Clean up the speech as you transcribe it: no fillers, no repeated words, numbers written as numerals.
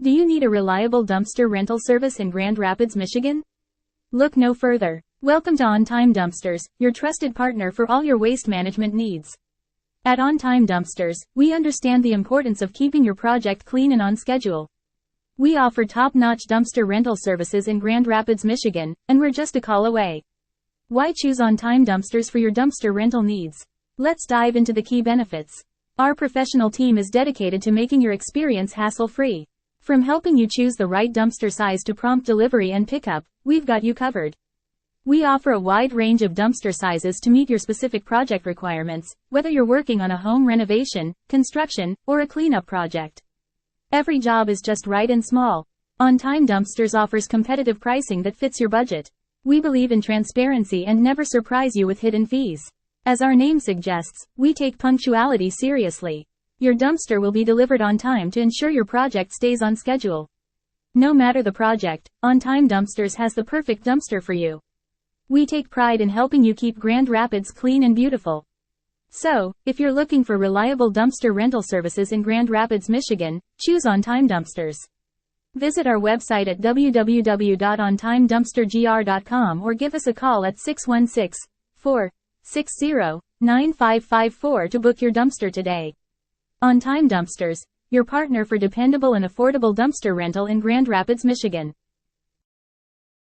Do you need a reliable dumpster rental service in Grand Rapids, Michigan? Look no further. Welcome to On Time Dumpsters, your trusted partner for all your waste management needs. At On Time Dumpsters, we understand the importance of keeping your project clean and on schedule. We offer top-notch dumpster rental services in Grand Rapids, Michigan, and we're just a call away. Why choose On Time Dumpsters for your dumpster rental needs? Let's dive into the key benefits. Our professional team is dedicated to making your experience hassle-free. From helping you choose the right dumpster size to prompt delivery and pickup, we've got you covered. We offer a wide range of dumpster sizes to meet your specific project requirements, whether you're working on a home renovation, construction, or a cleanup project. Every job is just right and small. On Time Dumpsters offers competitive pricing that fits your budget. We believe in transparency and never surprise you with hidden fees. As our name suggests, we take punctuality seriously. Your dumpster will be delivered on time to ensure your project stays on schedule. No matter the project, On Time Dumpsters has the perfect dumpster for you. We take pride in helping you keep Grand Rapids clean and beautiful. So, if you're looking for reliable dumpster rental services in Grand Rapids, Michigan, choose On Time Dumpsters. Visit our website at www.ontimedumpstergr.com or give us a call at 616-460-9554 to book your dumpster today. On Time Dumpsters, your partner for dependable and affordable dumpster rental in Grand Rapids, Michigan.